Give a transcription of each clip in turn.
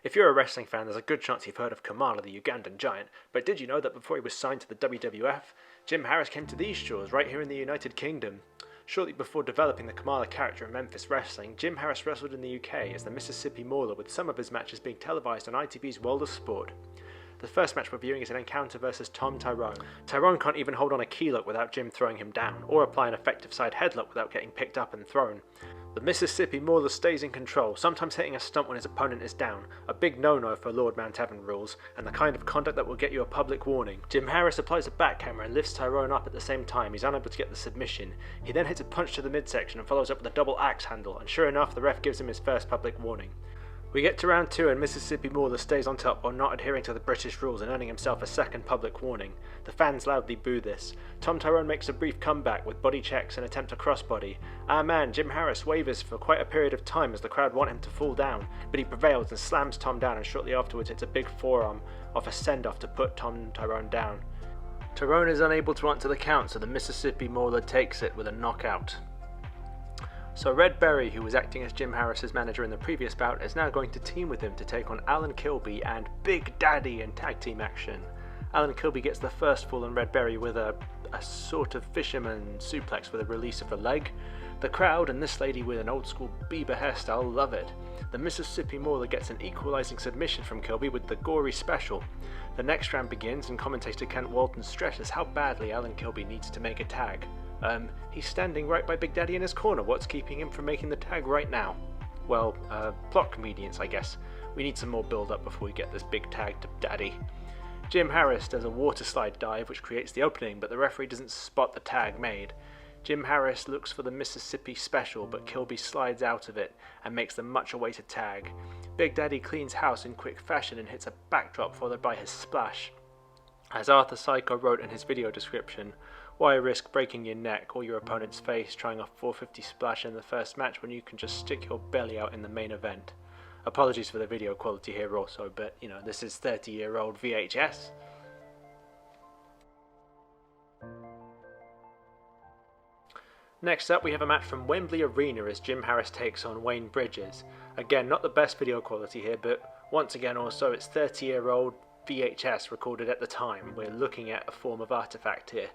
If you're a wrestling fan, there's a good chance you've heard of Kamala, the Ugandan giant, but did you know that before he was signed to the WWF, Jim Harris came to these shores right here in the United Kingdom? Shortly before developing the Kamala character in Memphis wrestling, Jim Harris wrestled in the UK as the Mississipi Mauler, with some of his matches being televised on ITV's World of Sport. The first match we're viewing is an encounter versus Tyrone. Tyrone can't even hold on a key lock without Jim throwing him down, or apply an effective side headlock without getting picked up and thrown. The Mississipi Mauler stays in control, sometimes hitting a stump when his opponent is down, a big no-no for Lord Mount Evans rules, and the kind of conduct that will get you a public warning. Jim Harris applies a back camera and lifts Tyrone up at the same time. He's unable to get the submission. He then hits a punch to the midsection and follows up with a double axe handle, and sure enough, the ref gives him his first public warning. We get to round 2 and Mississipi Mauler stays on top while not adhering to the British rules and earning himself a second public warning. The fans loudly boo this. Tyrone makes a brief comeback with body checks and attempt a crossbody. Our man Jim Harris wavers for quite a period of time as the crowd want him to fall down, but he prevails and slams Tom down, and shortly afterwards hits a big forearm off a send-off to put Tyrone down. Tyrone is unable to answer the count, so the Mississipi Mauler takes it with a knockout. So Red Berry, who was acting as Jim Harris's manager in the previous bout, is now going to team with him to take on Alan Kilby and Big Daddy in tag team action. Alan Kilby gets the first fall on Red Berry with a sort of fisherman suplex with a release of the leg. The crowd and this lady with an old school Bieber hairstyle love it. The Mississipi Mauler gets an equalising submission from Kilby with the gory special. The next round begins and commentator Kent Walton stresses how badly Alan Kilby needs to make a tag. He's standing right by Big Daddy in his corner. What's keeping him from making the tag right now? Well, plot convenience, I guess. We need some more build-up before we get this big tag to Daddy. Jim Harris does a water slide dive which creates the opening, but the referee doesn't spot the tag made. Jim Harris looks for the Mississippi special, but Kilby slides out of it and makes the much-awaited tag. Big Daddy cleans house in quick fashion and hits a backdrop followed by his splash. As Arthur Psycho wrote in his video description, why risk breaking your neck or your opponent's face trying a 450 splash in the first match when you can just stick your belly out in the main event? Apologies for the video quality here also, but you know, this is 30-year-old VHS. Next up we have a match from Wembley Arena as Jim Harris takes on Wayne Bridges. Again, not the best video quality here, but once again also it's 30-year-old VHS recorded at the time. We're looking at a form of artifact here.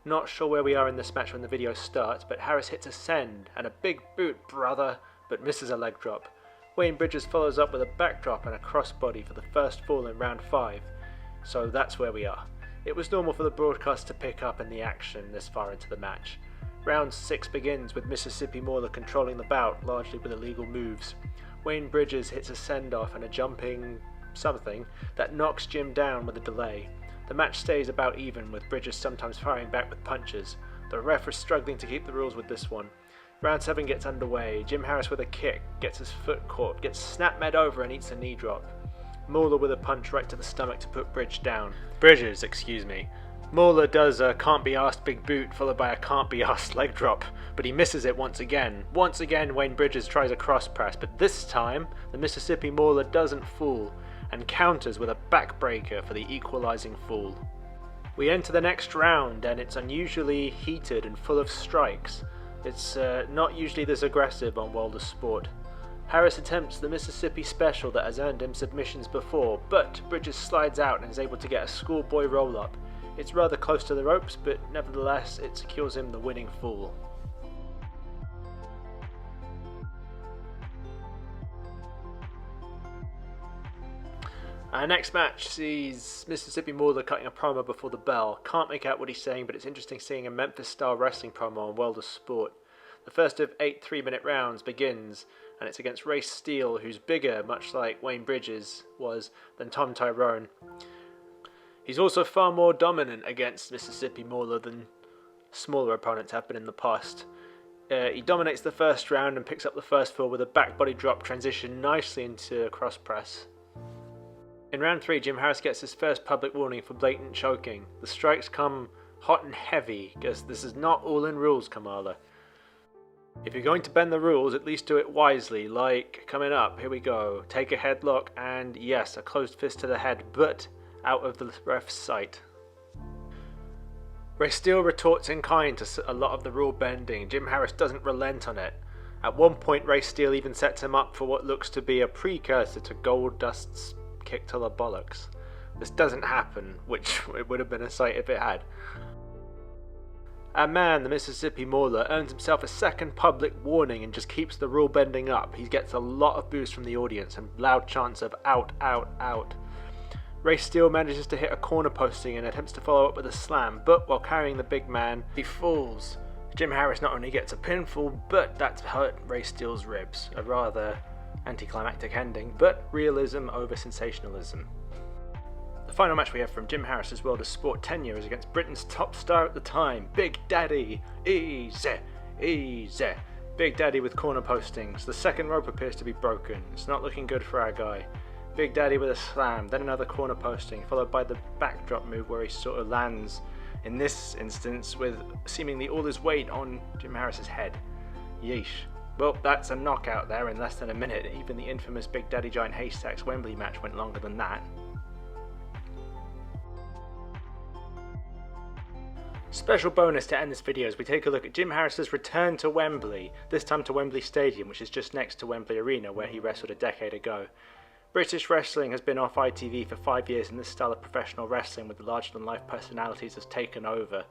Not sure where we are in this match when the video starts, but Harris hits a send and a big boot, brother, but misses a leg drop. Wayne Bridges follows up with a backdrop and a crossbody for the first fall in round 5. So that's where we are. It was normal for the broadcast to pick up in the action this far into the match. Round 6 begins with Mississipi Mauler controlling the bout, largely with illegal moves. Wayne Bridges hits a send-off and a jumping something that knocks Jim down with a delay. The match stays about even, with Bridges sometimes firing back with punches. The ref is struggling to keep the rules with this one. Round 7 gets underway. Jim Harris with a kick, gets his foot caught, gets snap-med over and eats a knee drop. Mauler with a punch right to the stomach to put Bridges, excuse me. Mauler does a can't be asked big boot followed by a can't be asked leg drop, but he misses it once again. Once again Wayne Bridges tries a cross press, but this time the Mississipi Mauler doesn't fool and counters with a backbreaker for the equalising fall. We enter the next round and it's unusually heated and full of strikes. It's not usually this aggressive on World of Sport. Harris attempts the Mississippi special that has earned him submissions before, but Bridges slides out and is able to get a schoolboy roll-up. It's rather close to the ropes, but nevertheless it secures him the winning fall. Our next match sees Mississipi Mauler cutting a promo before the bell. Can't make out what he's saying, but it's interesting seeing a Memphis-style wrestling promo on World of Sport. The first of 8 3-minute rounds begins, and it's against Steele, who's bigger, much like Wayne Bridges was, than Tyrone. He's also far more dominant against Mississipi Mauler than smaller opponents have been in the past. He dominates the first round and picks up the first fall with a back body drop transition nicely into a cross press. In round 3, Jim Harris gets his first public warning for blatant choking. The strikes come hot and heavy, because this is not all in rules, Kamala. If you're going to bend the rules, at least do it wisely, like, coming up, here we go, take a headlock and, yes, a closed fist to the head, but out of the ref's sight. Steele retorts in kind to a lot of the rule bending. Jim Harris doesn't relent on it. At one point, Ray Steele even sets him up for what looks to be a precursor to Goldust's kick to the bollocks. This doesn't happen, which it would have been a sight if it had. Our man, the Mississipi Mauler, earns himself a second public warning and just keeps the rule bending up. He gets a lot of boost from the audience and loud chants of out, out, out. Ray Steele manages to hit a corner posting and attempts to follow up with a slam, but while carrying the big man, he falls. Jim Harris not only gets a pinfall, but that's hurt Ray Steele's ribs. A rather anticlimactic ending, but realism over sensationalism. The final match we have from Jim Harris's World of Sport tenure is against Britain's top star at the time, Big Daddy. Easy, easy. Big Daddy with corner postings. The second rope appears to be broken. It's not looking good for our guy. Big Daddy with a slam, then another corner posting, followed by the backdrop move where he sort of lands, in this instance, with seemingly all his weight on Jim Harris's head. Yeesh. Well, that's a knockout there in less than a minute. Even the infamous Big Daddy Giant Haystacks Wembley match went longer than that. Special bonus to end this video as we take a look at Jim Harris's return to Wembley, this time to Wembley Stadium, which is just next to Wembley Arena where he wrestled a decade ago. British wrestling has been off ITV for 5 years and this style of professional wrestling with the larger-than-life personalities has taken over.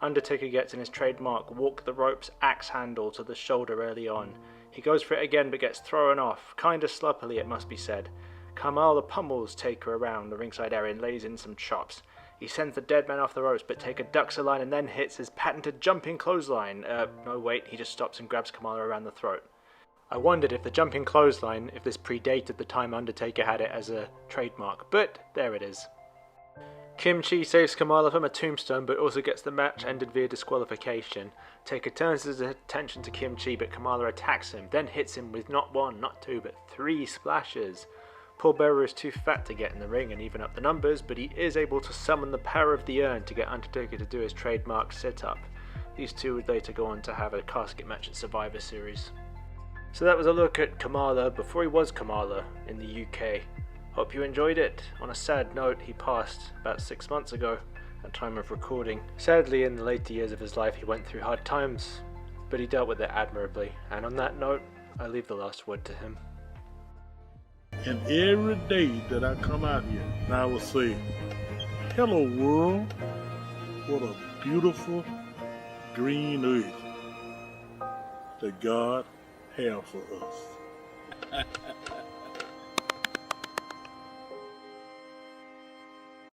Undertaker gets in his trademark walk the ropes axe handle to the shoulder early on. He goes for it again but gets thrown off, kinda sloppily it must be said. Kamala pummels Taker around the ringside area and lays in some chops. He sends the dead man off the ropes, but Taker ducks a line and then hits his patented jumping clothesline. No wait, he just stops and grabs Kamala around the throat. I wondered if the jumping clothesline, if this predated the time Undertaker had it as a trademark, but there it is. Kim Chi saves Kamala from a tombstone, but also gets the match ended via disqualification. Taker turns his attention to Kim Chi, but Kamala attacks him, then hits him with not one, not two, but 3 splashes. Paul Bearer is too fat to get in the ring and even up the numbers, but he is able to summon the power of the urn to get Undertaker to do his trademark sit-up. These two would later go on to have a casket match at Survivor Series. So that was a look at Kamala before he was Kamala in the UK. Hope you enjoyed it. On a sad note, he passed about 6 months ago at time of recording. Sadly, in the later years of his life he went through hard times, but he dealt with it admirably. And on that note, I leave the last word to him. And every day that I come out here, I will say, hello world, what a beautiful green earth that God has for us.